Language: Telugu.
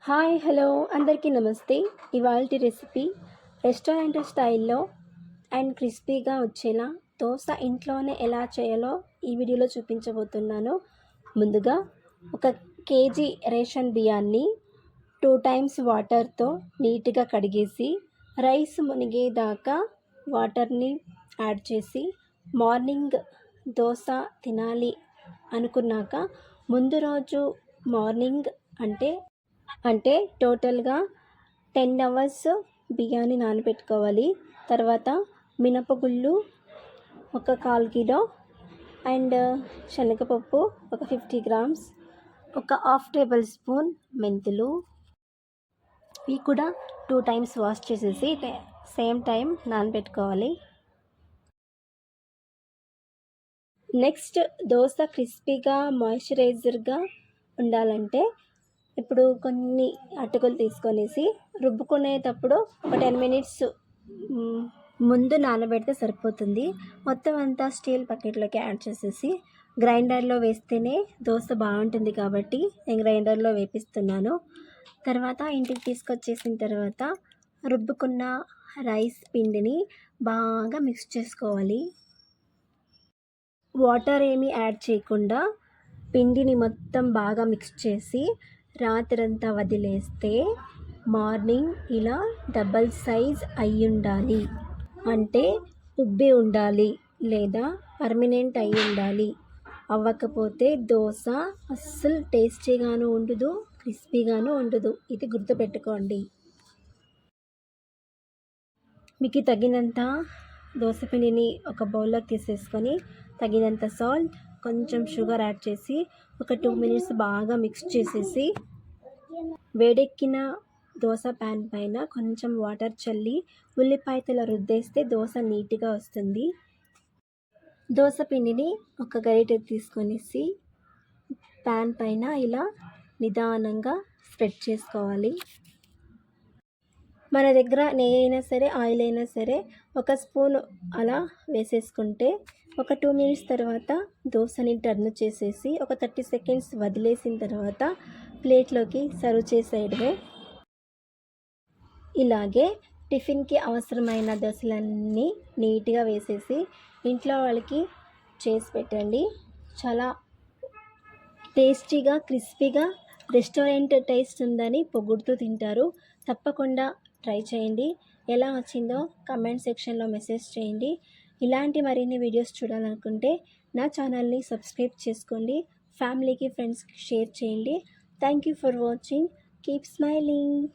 హాయ్ హలో అందరికీ నమస్తే. ఇవాల్టి రెసిపీ రెస్టారెంట్ స్టైల్లో అండ్ క్రిస్పీగా వచ్చేలా దోశ ఇంట్లోనే ఎలా చేయాలో ఈ వీడియోలో చూపించబోతున్నాను. ముందుగా ఒక కేజీ రేషన్ బియ్యాన్ని 2 టైమ్స్ వాటర్తో నీట్గా కడిగేసి రైస్ మునిగేదాకా వాటర్ని యాడ్ చేసి మార్నింగ్ దోశ తినాలి అనుకున్నాక ముందు రోజు మార్నింగ్ అంటే టోటల్గా 10 అవర్స్ బియ్యాన్ని నానబెట్టుకోవాలి. తర్వాత మినపగుళ్ళు ఒక 1/4 కిలో అండ్ శనగపప్పు ఒక 50 గ్రామ్స్, ఒక 1/2 టేబుల్ స్పూన్ మెంతులు, ఇవి కూడా 2 టైమ్స్ వాష్ చేసేసి సేమ్ టైం నానబెట్టుకోవాలి. నెక్స్ట్ దోశ క్రిస్పీగా మాయిశ్చరైజర్గా ఉండాలంటే ఇప్పుడు కొన్ని అటుకులు తీసుకొనేసి రుబ్బుకునేటప్పుడు ఒక 10 మినిట్స్ ముందు నానబెడితే సరిపోతుంది. మొత్తం అంతా స్టీల్ బకెట్లోకి యాడ్ చేసేసి గ్రైండర్లో వేస్తేనే దోశ బాగుంటుంది కాబట్టి నేను గ్రైండర్లో వేపిస్తున్నాను. తర్వాత ఇంటికి తీసుకొచ్చేసిన తర్వాత రుబ్బుకున్న రైస్ పిండిని బాగా మిక్స్ చేసుకోవాలి. వాటర్ ఏమీ యాడ్ చేయకుండా పిండిని మొత్తం బాగా మిక్స్ చేసి రాత్రంతా వదిలేస్తే మార్నింగ్ ఇలా డబల్ సైజ్ అయి ఉండాలి. అంటే ఉబ్బి ఉండాలి లేదా పర్మనెంట్ అయి ఉండాలి. అవ్వకపోతే దోశ అస్సలు టేస్టీగాను ఉండదు, క్రిస్పీగాను ఉండదు. ఇది గుర్తుపెట్టుకోండి. మీకు తగినంత దోశ పిండిని ఒక బౌల్లోకి తీసేసుకొని తగినంత సాల్ట్, కొంచెం షుగర్ యాడ్ చేసి ఒక 2 మినిట్స్ బాగా మిక్స్ చేసేసి వేడెక్కిన దోశ ప్యాన్ పైన కొంచెం వాటర్ చల్లి ఉల్లిపాయతల రుద్దేస్తే దోశ నీట్గా వస్తుంది. దోశ పిండిని ఒక గరిటె తీసుకొనేసి ప్యాన్ పైన ఇలా నిదానంగా స్ప్రెడ్ చేసుకోవాలి. మన దగ్గర నెయ్యి అయినా సరే ఆయిల్ అయినా సరే ఒక స్పూన్ అలా వేసేసుకుంటే ఒక 2 మినిట్స్ తర్వాత దోశని టర్న్ చేసేసి ఒక 30 సెకండ్స్ వదిలేసిన తర్వాత ప్లేట్లోకి సర్వ్ చేసేయడమే. ఇలాగే టిఫిన్కి అవసరమైన దోశలన్నీ నీట్గా వేసేసి ఇంట్లో వాళ్ళకి చేసి పెట్టండి. చాలా టేస్టీగా క్రిస్పీగా రెస్టారెంట్ టేస్ట్ ఉందని పొగుడుతూ తింటారు. తప్పకుండా ట్రై చేయండి. ఎలా వచ్చిందో కమెంట్ సెక్షన్లో మెసేజ్ చేయండి. ఇలాంటి మరిన్ని వీడియోస్ చూడాలనుకుంటే నా ఛానల్ని సబ్స్క్రైబ్ చేసుకోండి. ఫ్యామిలీకి ఫ్రెండ్స్కి షేర్ చేయండి. Thank you for watching. Keep smiling.